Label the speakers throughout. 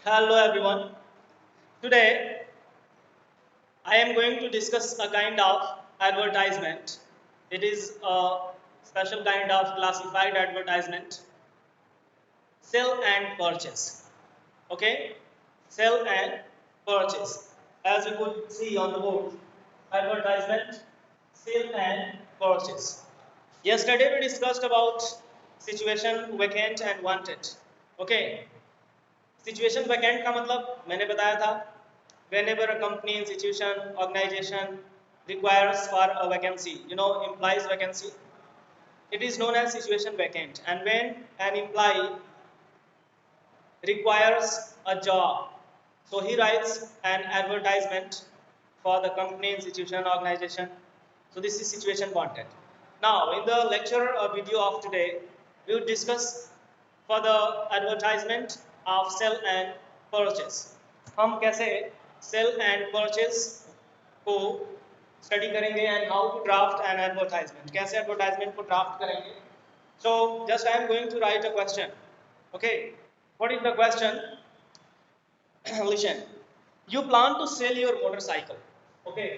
Speaker 1: Hello everyone. Today I am going to discuss a kind of advertisement. It is a special kind of classified advertisement. Sell and purchase. Okay? Sell and purchase. As you could see on the board, advertisement, sell and purchase. Yesterday we discussed about situation vacant and wanted. Okay? Situation vacant का मतलब मैंने बताया था whenever a company institution organization requires for a vacancy implies vacancy, it is known as situation vacant. And when an employee requires a job, so he writes an advertisement for the company institution organization. So this is situation wanted. Now in the lecture video of today we will discuss for the advertisement of sell and purchase. हम कैसे sell and purchase को study करेंगे and how to draft an advertisement, कैसे advertisement को draft करेंगे. So just I am going to write a question. Okay, what is the question? Listen, you plan to sell your motorcycle. Okay,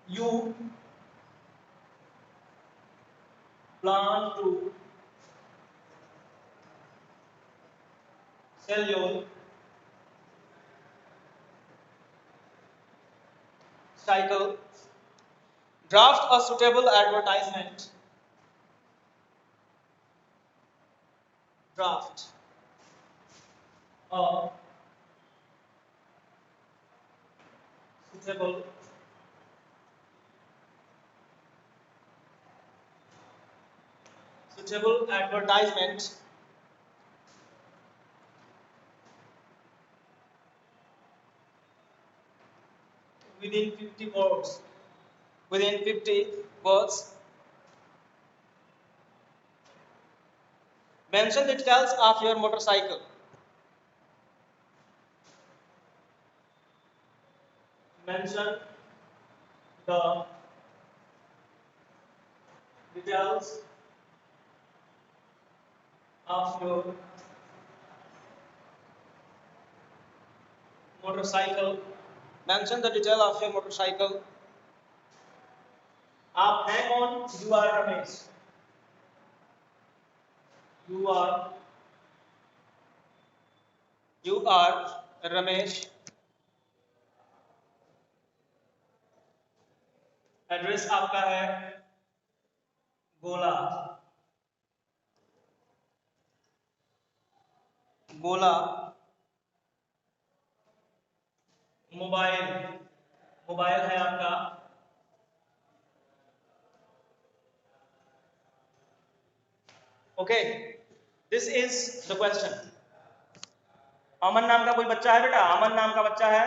Speaker 1: you plan to sell your cycle. Draft a suitable advertisement. Draft a suitable advertisement within 50 words. Within 50 words. Mention the details of your motorcycle. Mention the details of your motorcycle. Mention the detail of your motorcycle. आप हैं कौन? You are Ramesh. You are Ramesh. Address आपका है Gola. Gola. Mobile है आपका okay. This is the question. Aman नाम का कोई बच्चा है बेटा? अमन नाम का बच्चा है?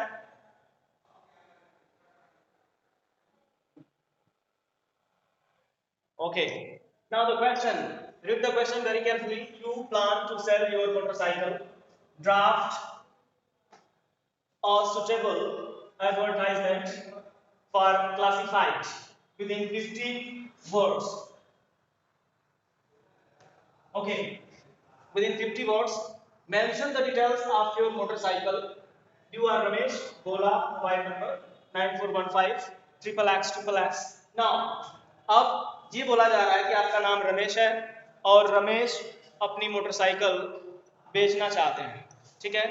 Speaker 1: Okay. Now the question. Read the question very carefully. You plan to sell your motorcycle. Draft a suitable advertisement for classified within 50 words. Okay. Within 50 words. Mention the details of your motorcycle. You are Ramesh. Bola. Mobile number 9415 triple X. Now, अब ये बोला जा रहा है कि आपका नाम रमेश है और रमेश अपनी मोटरसाइकिल बेचना चाहते हैं. ठीक है.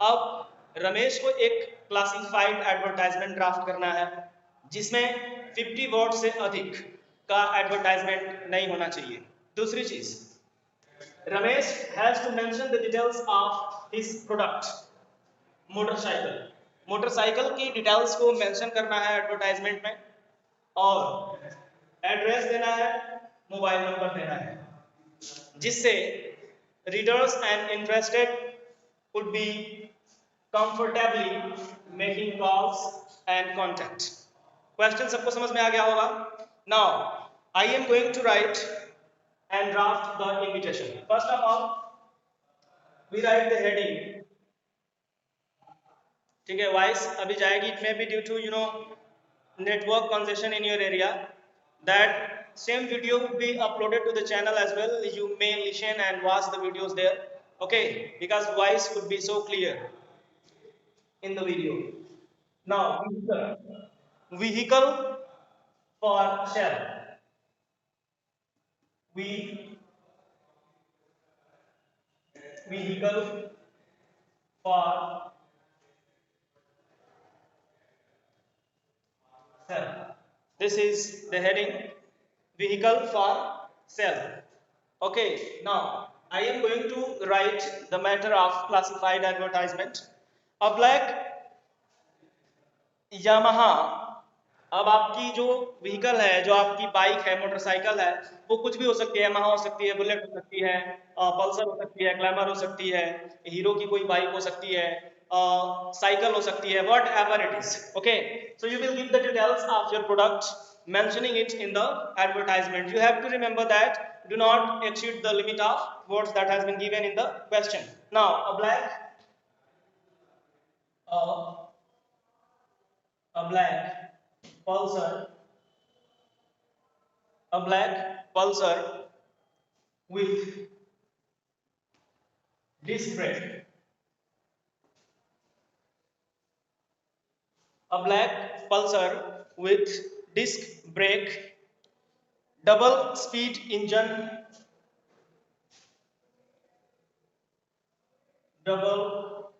Speaker 1: अब रमेश को एक क्लासिफाइड एडवर्टाइजमेंट ड्राफ्ट करना है जिसमें 50 वर्ड से अधिक का एडवर्टाइजमेंट नहीं होना चाहिए. दूसरी चीज, Ramesh has to mention the details of his product. Motorcycle की डिटेल्स को मेंशन करना है एडवर्टाइजमेंट में और एड्रेस देना है, मोबाइल नंबर देना है, जिससे readers and interested would be comfortably making calls and contact. Question सबको समझ में आ गया होगा. Now I am going to write and draft the invitation. First of all we write the heading. ठीक है. वॉइस अभी जाएगी. It may be due to network congestion in your area. That same video will be uploaded to the channel as well. You may listen and watch the videos there. Okay, because voice would be so clear in the video. Now, vehicle for shell. We vehicle for shell. This is the heading, vehicle for shell. Okay, now I am going to write the matter of classified advertisement. A black Yamaha, अब आपकी जो vehicle है, जो आपकी bike है, motorcycle है, वो कुछ भी हो सकती है, यामाहा हो सकती है, बुलेट हो सकती है, पल्सर हो सकती है, ग्लैमर हो सकती है, हीरो की कोई बाइक हो सकती है, साइकिल हो सकती है, what ever it is. Okay, so you will give the details of your product mentioning it in the advertisement. You have to remember that do not exceed the limit of words that has been given in the question. Now uh, a black pulsar, a black pulsar with disc brake, a black pulsar with disc brake, double speed engine, double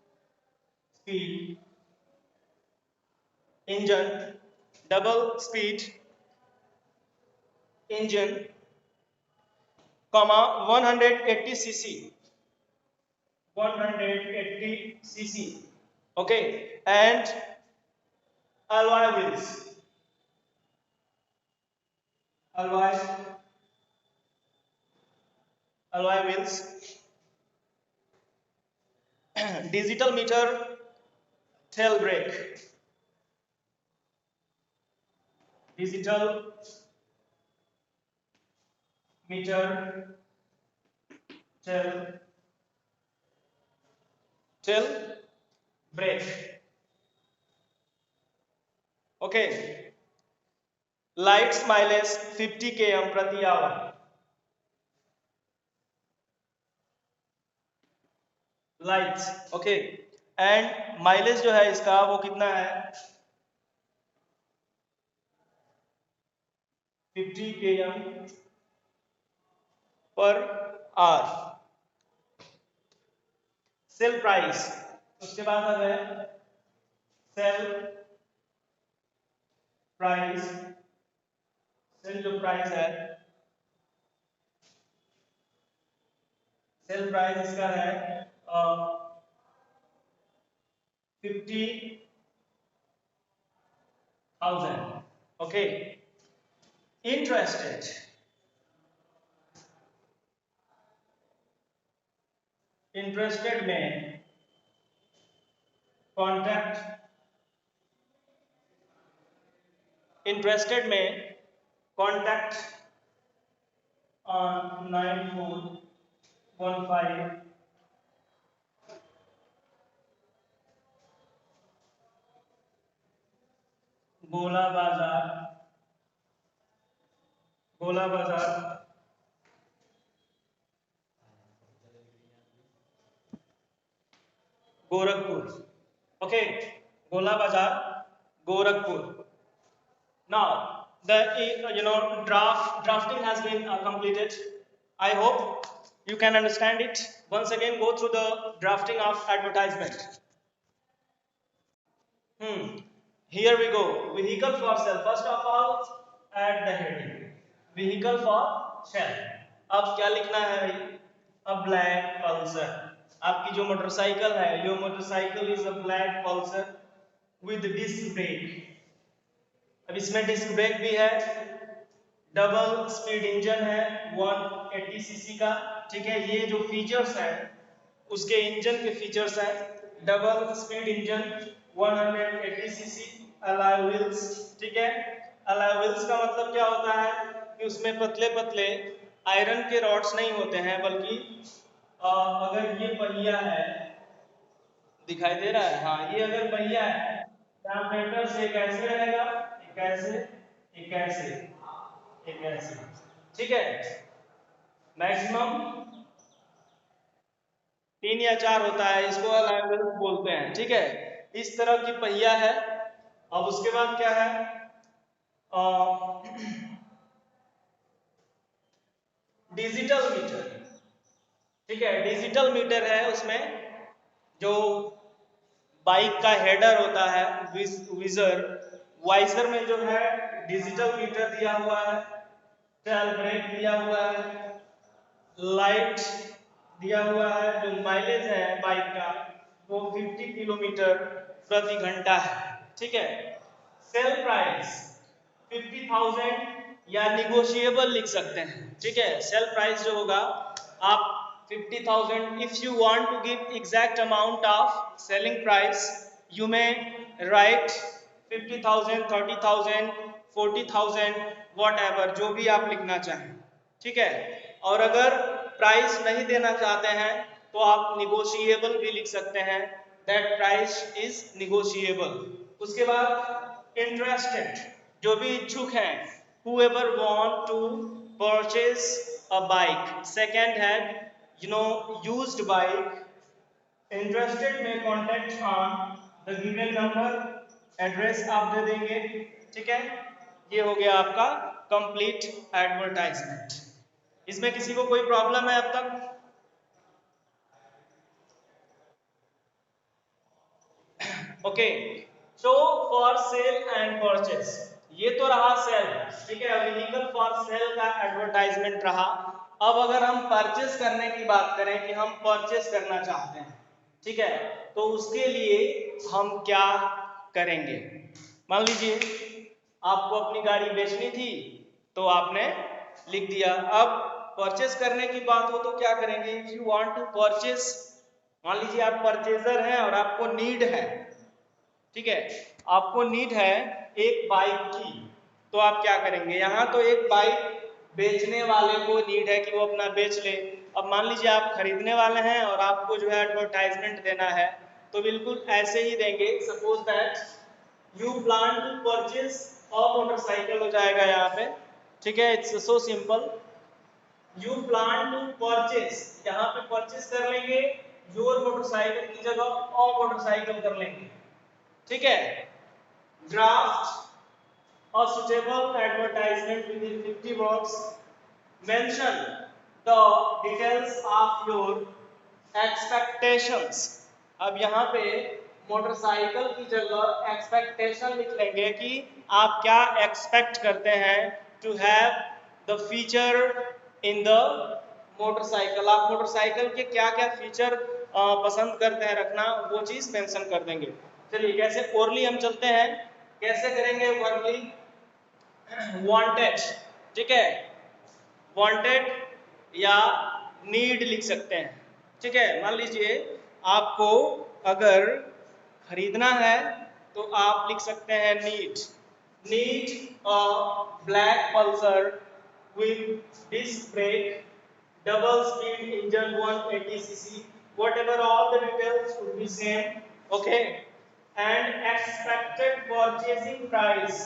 Speaker 1: speed engine, double speed engine, comma 180 cc, 180 cc. Okay, and alloy wheels, alloy alloy wheels, digital meter tail brake, digital meter tail brake. Okay, lights mileage 50 km प्रति hour, lights. Okay, and mileage जो है इसका वो कितना है, 50 km per hour. Sale price, उसके बाद है सेल प्राइस, सेल जो प्राइस है, सेल प्राइस इसका है 50,000. ओके, इंटरेस्टेड, इंटरेस्टेड में कॉन्टैक्ट, इंटरेस्टेड में कॉन्टैक्ट ऑन 9415 गोला बाजार, गोला बाजार गोरखपुर. ओके, गोला बाजार Gorakhpur. Now the drafting has been completed. I hope you can understand it. Once again go through the drafting of advertisement. Here we go. Vehicle for sale. First of all, add the heading. Vehicle for sale. अब क्या लिखना है भाई? A black pulsar. आपकी जो motorcycle है, your motorcycle is a black pulsar with disc brake. अब इसमें डिस्क ब्रेक भी है, डबल स्पीड इंजन है 180 सीसी का. ठीक है, ये जो फीचर्स हैं उसके इंजन के फीचर्स हैं, double speed engine 180 CC, alloy wheels. ठीक है, अलॉय व्हील्स का मतलब क्या होता है कि उसमें पतले पतले आयरन के रॉड्स नहीं होते हैं, बल्कि अगर ये पहिया है, दिखाई दे रहा है, हाँ ये अगर पहिया है, ट्रांसलेटर से कैसे रहेगा, कैसे, एक ऐसे, एक ऐसे. ठीक है, मैक्सिमम 3 या 4 होता है, इसको अलाइनमेंट बोलते हैं। ठीक है, इस तरह की पहिया है। अब उसके बाद क्या है, डिजिटल मीटर। ठीक है, डिजिटल मीटर है, उसमें जो बाइक का हेडर होता है, विजर, वाइजर में जो है डिजिटल मीटर दिया हुआ है, टेल ब्रेक दिया हुआ है, लाइट दिया हुआ है, जो माइलेज है बाइक का वो 50 किलोमीटर प्रति घंटा है। ठीक है, सेल प्राइस 50,000 या निगोशिएबल लिख सकते हैं। ठीक है, सेल प्राइस जो होगा आप 50,000, if you want to give exact amount of selling price you may write 50,000, 30,000, 40,000, whatever, जो भी आप लिखना चाहें। ठीक है, और अगर प्राइस नहीं देना चाहते हैं तो आप निगोशिएबल भी लिख सकते हैं, दैट प्राइस इज निगोशिएबल। उसके बाद इंटरेस्टेड, जो भी इच्छुक हैं, whoever want to purchase a bike second hand used bike, interested में contact on the given number, address आप दे देंगे। ठीक है, ये हो गया आपका कंप्लीट एडवर्टाइजमेंट। इसमें किसी को कोई प्रॉब्लम है अब तक? Okay, so for sale and purchase, ये तो रहा सेल। ठीक है, व्हीकल फॉर सेल का एडवर्टाइजमेंट रहा। अब अगर हम परचेस करने की बात करें कि हम परचेस करना चाहते हैं, ठीक है, तो उसके लिए हम क्या करेंगे? मान लीजिए आपको अपनी गाड़ी बेचनी थी तो आपने लिख दिया। अब परचेस करने की बात हो तो क्या करेंगे? If you want to purchase, मान लीजिए आप परचेजर हैं और आपको नीड है, ठीक है, आपको नीड है एक बाइक की, तो आप क्या करेंगे? यहाँ तो एक बाइक बेचने वाले को नीड है कि वो अपना बेच ले। अब मान लीजिए आप खरीदने वाले हैं और आपको जो है एडवर्टाइजमेंट देना है, तो बिल्कुल ऐसे ही देंगे। Suppose that you plan to purchase a motorcycle, हो जाएगा यहाँ पे। ठीक है, it's so simple. You plan to purchase, यहाँ पे परचेज कर लेंगे, योर मोटरसाइकिल की जगह अ मोटरसाइकिल कर लेंगे। ठीक है, draft a suitable advertisement within 50 words, mention the details of your expectations। अब यहाँ पे मोटरसाइकिल की जगह एक्सपेक्टेशन लिख लेंगे कि आप क्या एक्सपेक्ट करते हैं to have the feature in the motorcycle. आप मोटरसाइकिल के क्या क्या फीचर पसंद करते हैं रखना, वो चीज मेंशन कर देंगे। चलिए कैसे ओरली हम चलते हैं, कैसे करेंगे ओरली? वांटेड, ठीक है, वांटेड या नीड लिख सकते हैं। ठीक है, मान लीजिए आपको अगर खरीदना है तो आप लिख सकते हैं need, need a black Pulsar with disc brake, double speed engine 180 cc, whatever all the details would be same. Okay, and expected purchasing price,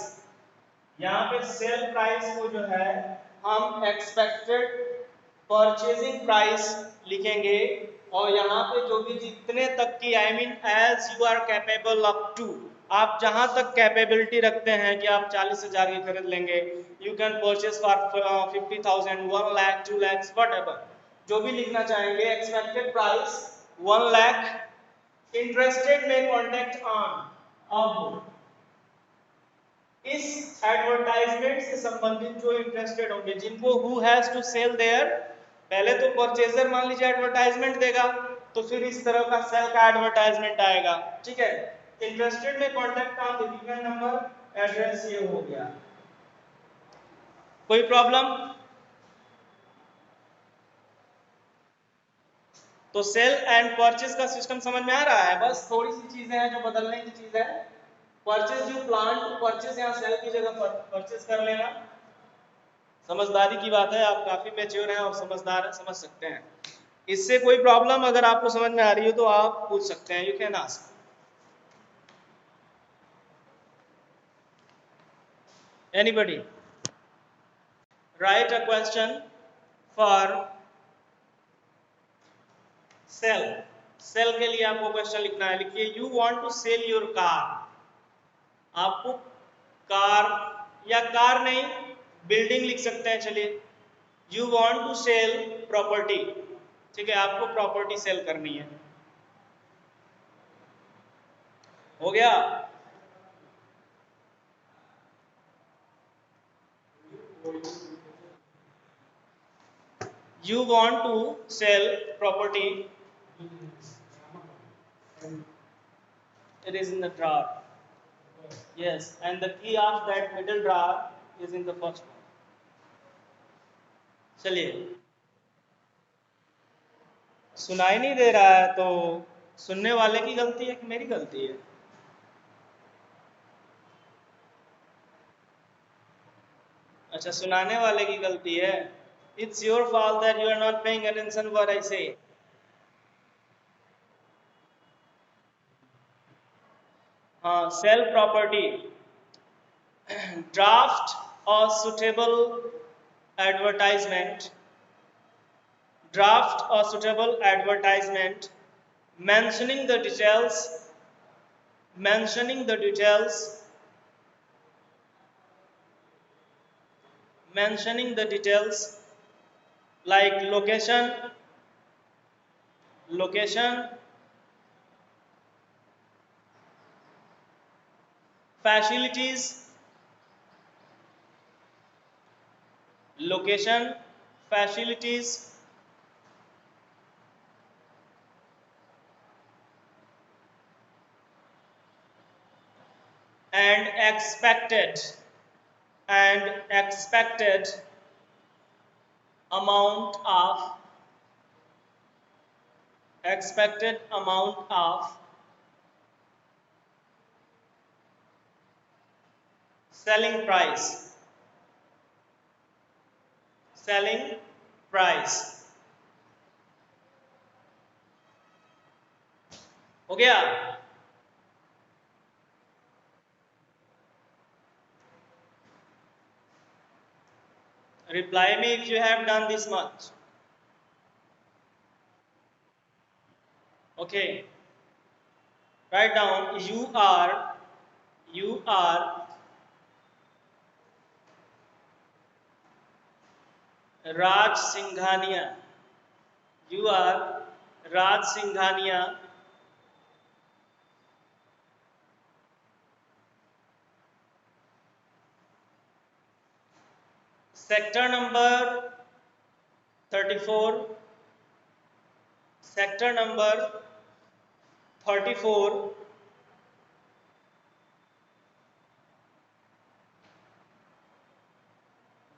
Speaker 1: यहाँ पे सेल प्राइस को जो है हम एक्सपेक्टेड परचेजिंग प्राइस लिखेंगे, और यहाँ पे जो भी जितने तक की, I mean as you are capable up to, आप जहां तक कैपेबिलिटी रखते हैं कि आप 40,000 की खरीद लेंगे, you can purchase for 50,000, 1 lakh, 2 lakh, whatever, जो भी लिखना चाहेंगे। एक्सपेक्टेड प्राइस 1 लाख, इंटरेस्टेड में कॉन्टेक्ट ऑन। अब इस एडवर्टाइजमेंट से संबंधित जो इंटरेस्टेड होंगे, जिनको who has to sell there, पहले तो परचेजर मान लीजिए एडवर्टाइजमेंट देगा, तो फिर इस तरह का सेल का एडवर्टाइजमेंट आएगा। ठीक है, इंटरेस्टेड में contact on the given number, address ये हो गया। कोई प्रॉब्लम? तो सेल एंड परचेज का सिस्टम समझ में आ रहा है? बस थोड़ी सी चीजें हैं जो बदलने की चीज है। Purchase you plan to purchase, यहाँ सेल की जगह परचेज कर लेना। समझदारी की बात है, आप काफी मैच्योर हैं और समझदार हैं, समझ सकते हैं। इससे कोई प्रॉब्लम अगर आपको समझ में आ रही हो तो आप पूछ सकते हैं, you can ask. Anybody write a question for sale, sale के लिए आपको क्वेश्चन लिखना है, लिखिए you want to sell your car. आपको कार या कार नहीं बिल्डिंग लिख सकते हैं, चलिए you want to sell property, ठीक है, आपको प्रॉपर्टी सेल करनी है। हो गया। You want to sell property, it is in the drawer, yes, and the key of that middle drawer is in the first one। चलिए, सुनाई नहीं दे रहा है तो सुनने वाले की गलती है कि मेरी गलती है? अच्छा, सुनाने वाले की गलती है। It's your fault that you are not paying attention what I say। हाँ, sell property, draft a suitable advertisement, draft a suitable advertisement mentioning the details, mentioning the details, mentioning the details like location, location, facilities, location, facilities, and expected amount of, expected amount of selling price, selling price। हो गया। Reply me if you have done this much। Okay, write down you are Raj Singhania, you are Raj Singhania, sector number 34, sector number 34,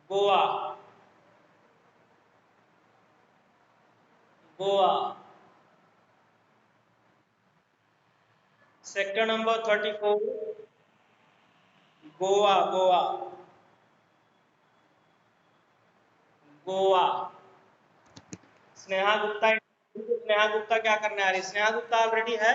Speaker 1: Goa, Goa, sector number 34, Goa, Goa, Goa. Sneha Gupta, Sneha Gupta क्या करने आ रही है? Sneha Gupta already है।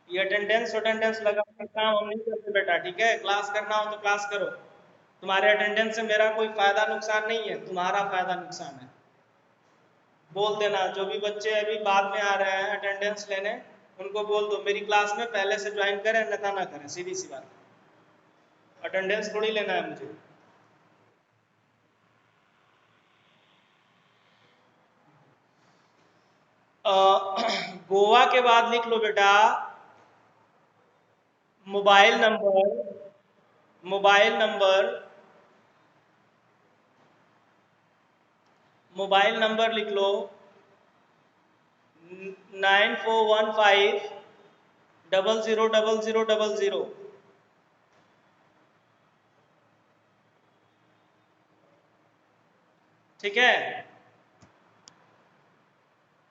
Speaker 1: ये attendance लगाने का काम हम नहीं करते बेटा, ठीक है? क्लास करना हो तो क्लास करो। तुम्हारे अटेंडेंस से मेरा कोई फायदा नुकसान नहीं है, तुम्हारा फायदा नुकसान है। बोल देना, जो भी बच्चे अभी बाद में आ रहे हैं अटेंडेंस लेने, उनको बोल दो मेरी क्लास में पहले से ज्वाइन करें, अन्यथा ना करें, सीधी सी बात। अटेंडेंस थोड़ी लेना है मुझे। गोवा के बाद लिख लो बेटा mobile number, mobile number, mobile number लिख लो 9415000000। ठीक है?